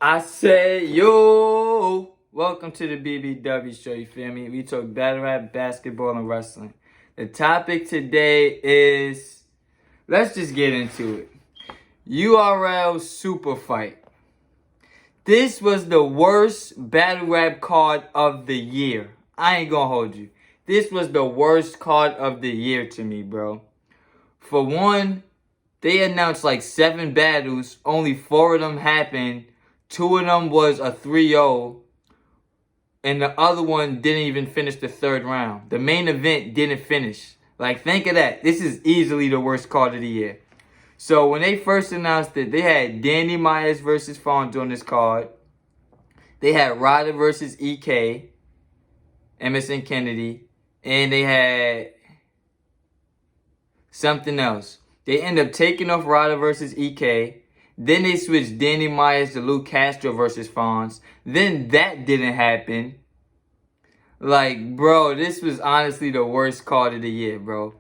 I say, yo, welcome to the BBW show, you feel me? We talk battle rap, basketball, and wrestling. The topic today is, let's just get into it. URL Super Fight. This was the worst battle rap card of the year. I ain't gonna hold you. This was the worst card of the year to me, bro. For one, they announced like 7 battles. Only 4 of them happened. 2 of them was a 3-0. And the other one didn't even finish the 3rd round. The main event didn't finish. Like, think of that. This is easily the worst card of the year. So, when they first announced it, they had Danny Myers versus Fonz on this card. They had Ryder versus EK, Emerson Kennedy. And they had something else. They end up taking off Ryder versus EK. Then they switched Danny Myers to Luke Castro versus Fonz. Then that didn't happen. Like, bro, this was honestly the worst card of the year, bro.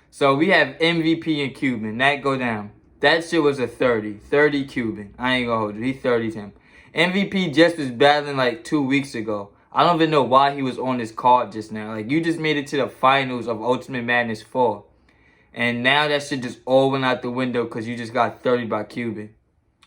So we have MVP and Cuban. That go down. That shit was a 30. 30 Cuban. I ain't gonna hold you. He 30'd him. MVP just was battling like 2 weeks ago. I don't even know why he was on this card just now. Like, you just made it to the finals of Ultimate Madness 4. And now that shit just all went out the window because you just got 30 by Cuban.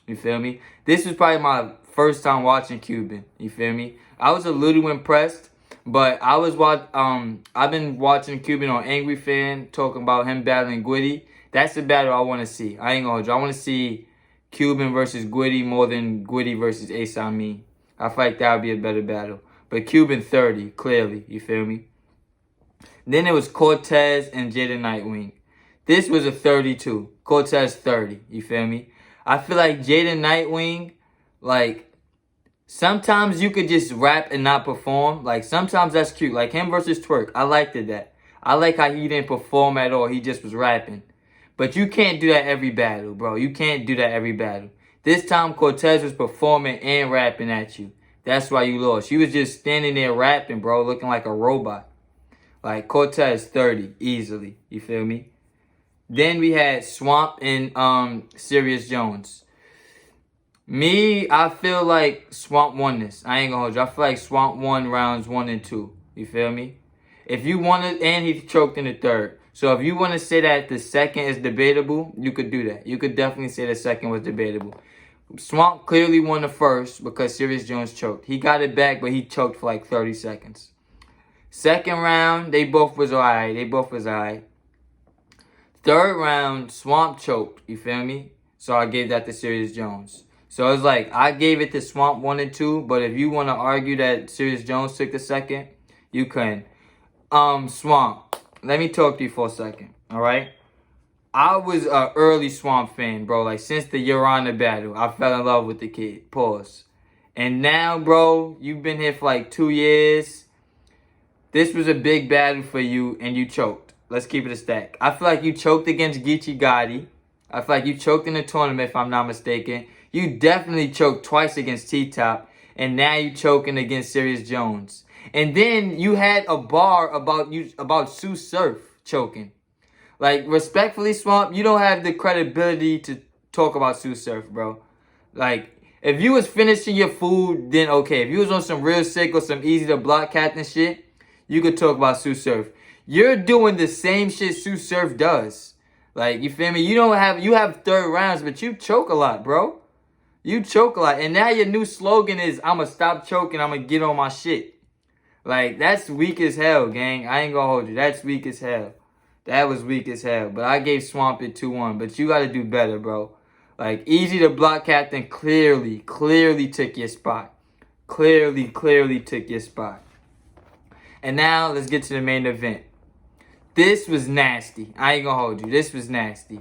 You feel me? This was probably my first time watching Cuban. You feel me? I was a little impressed, but I've been watching Cuban on Angry Fan talking about him battling Gwitty. That's the battle I want to see. I ain't gonna hold you. I want to see Cuban versus Gwitty more than Gwitty versus Ace Amin. I feel like that would be a better battle. But Cuban 30, clearly. You feel me? Then it was Cortez and Jada Nightwing. This was a 32. Cortez 30. You feel me? I feel like Jada Nightwing, like, sometimes you could just rap and not perform. Like, sometimes that's cute. Like, him versus Twerk. I liked that. I like how he didn't perform at all. He just was rapping. But you can't do that every battle, bro. You can't do that every battle. This time, Cortez was performing and rapping at you. That's why you lost. You was just standing there rapping, bro, looking like a robot. Like, Cortez 30, easily. You feel me? Then we had Swamp and Serious Jones. I feel like Swamp won this. I ain't gonna hold you. I feel like Swamp won rounds 1 and 2. You feel me? If you want to, and he choked in the 3rd. So if you want to say that the 2nd is debatable, you could do that. You could definitely say the 2nd was debatable. Swamp clearly won the 1st because Serious Jones choked. He got it back, but he choked for like 30 seconds. 2nd round, they both was alright. 3rd round, Swamp choked. You feel me? So I gave that to Serious Jones. So it's like, I gave it to Swamp 1 and 2. But if you want to argue that Serious Jones took the 2nd, you can. Swamp, let me talk to you for a second. Alright? I was an early Swamp fan, bro. Like, since the Your Honor battle, I fell in love with the kid. Pause. And now, bro, you've been here for like 2 years. This was a big battle for you, and you choked. Let's keep it a stack. I feel like you choked against Geechee Gotti. I feel like you choked in the tournament, if I'm not mistaken. You definitely choked twice against T-Top. And now you choking against Serious Jones. And then you had a bar about Sue Surf choking. Like, respectfully, Swamp, you don't have the credibility to talk about Sue Surf, bro. Like, if you was finishing your food, then okay. If you was on some real sick or some easy to block captain shit, you could talk about Sue Surf. You're doing the same shit Sue Surf does. Like, you feel me? You have 3rd rounds, but you choke a lot, bro. You choke a lot. And now your new slogan is, I'ma stop choking, I'ma get on my shit. Like, that's weak as hell, gang. I ain't gonna hold you. That's weak as hell. That was weak as hell. But I gave Swamp it 2-1. But you gotta do better, bro. Like, easy to block captain clearly took your spot. Clearly took your spot. And now, let's get to the main event. This was nasty. I ain't gonna hold you. This was nasty.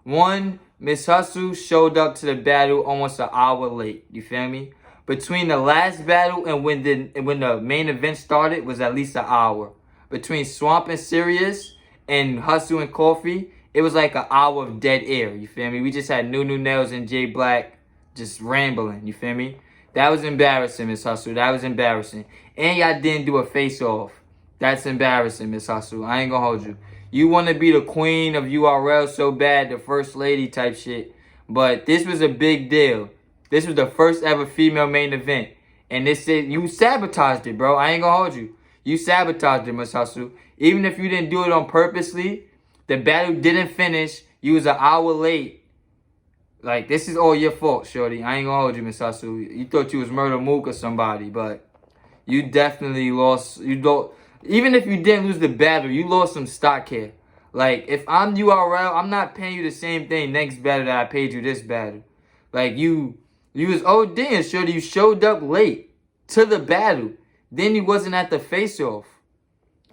One, Miss Hustle showed up to the battle almost an hour late. You feel me? Between the last battle and when the main event started was at least an hour. Between Swamp and Serious and Hustle and Coffee, it was like an hour of dead air. You feel me? We just had Nunu Nails and Jay Black just rambling. You feel me? That was embarrassing, Miss Hustle. That was embarrassing. And y'all didn't do a face-off. That's embarrassing, Miss Hustle. I ain't gonna hold you. You want to be the queen of URL so bad, the first lady type shit. But this was a big deal. This was the first ever female main event. And they said you sabotaged it, bro. I ain't gonna hold you. You sabotaged it, Miss Hustle. Even if you didn't do it on purposely, the battle didn't finish. You was an hour late. Like, this is all your fault, shorty. I ain't gonna hold you, Miss Hustle. You thought you was Murder Mook or somebody, but you definitely lost. You don't. Even if you didn't lose the battle, you lost some stock here. Like, if I'm URL, I'm not paying you the same thing next battle that I paid you this battle. Like, you was ODing, shorty. You showed up late to the battle. Then you wasn't at the face-off.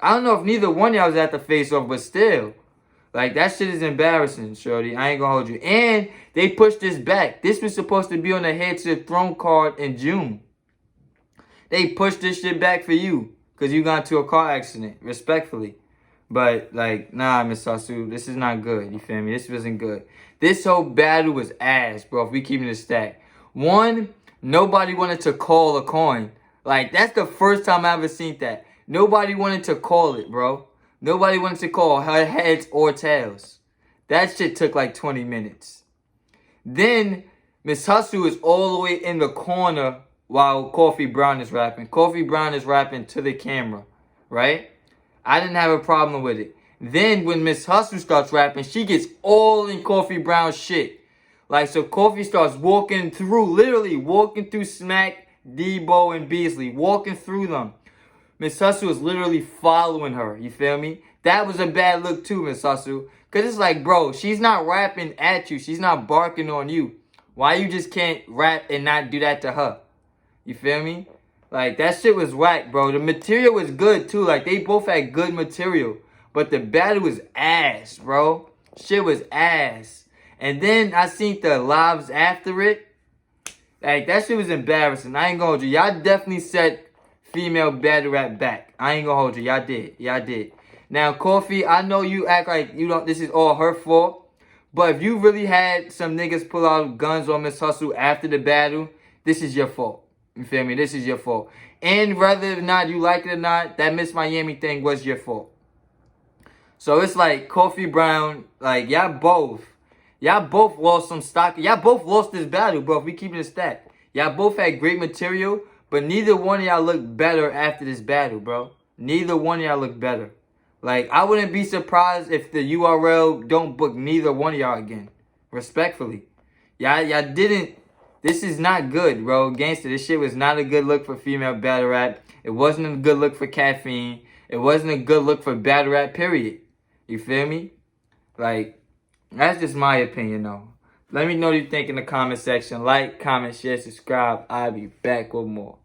I don't know if neither one of y'all was at the face-off, but still. Like, that shit is embarrassing, shorty. I ain't gonna hold you. And they pushed this back. This was supposed to be on the Heir to the Throne card in June. They pushed this shit back for you. Because you got into a car accident. Respectfully. But, like, nah, Miss Hustle. This is not good. You feel me? This wasn't good. This whole battle was ass, bro. If we keeping it stacked. One, nobody wanted to call a coin. Like, that's the first time I ever seen that. Nobody wanted to call it, bro. Nobody wanted to call her heads or tails. That shit took like 20 minutes. Then, Miss Hustle is all the way in the corner while Coffee Brown is rapping. Coffee Brown is rapping to the camera, right? I didn't have a problem with it. Then, when Miss Hustle starts rapping, she gets all in Coffee Brown's shit. Like, so Coffee starts walking through, literally walking through Smack, Debo, and Beasley. Walking through them. Miss Hustle is literally following her. You feel me? That was a bad look too, Miss Hustle. Because it's like, bro, she's not rapping at you. She's not barking on you. Why you just can't rap and not do that to her? You feel me? Like, that shit was whack, bro. The material was good too. Like, they both had good material. But the battle was ass, bro. Shit was ass. And then I seen the lives after it. Like, that shit was embarrassing. I ain't gonna hold you. Y'all definitely set female battle rap back. I ain't gonna hold you. Y'all did. Y'all did. Now, Coffee, I know you act like you don't. This is all her fault. But if you really had some niggas pull out guns on Miss Hustle after the battle, this is your fault. You feel me? This is your fault. And whether or not you like it or not, that Miss Miami thing was your fault. So it's like Coffee Brown, like y'all both lost some stock. Y'all both lost this battle, bro. If we keep it a stat. Y'all both had great material. But neither one of y'all look better after this battle, bro. Neither one of y'all look better. Like, I wouldn't be surprised if the URL don't book neither one of y'all again. Respectfully. Y'all didn't. This is not good, bro. Gangsta, this shit was not a good look for female battle rap. It wasn't a good look for Caffeine. It wasn't a good look for battle rap, period. You feel me? Like, that's just my opinion, though. Let me know what you think in the comment section. Like, comment, share, subscribe. I'll be back with more.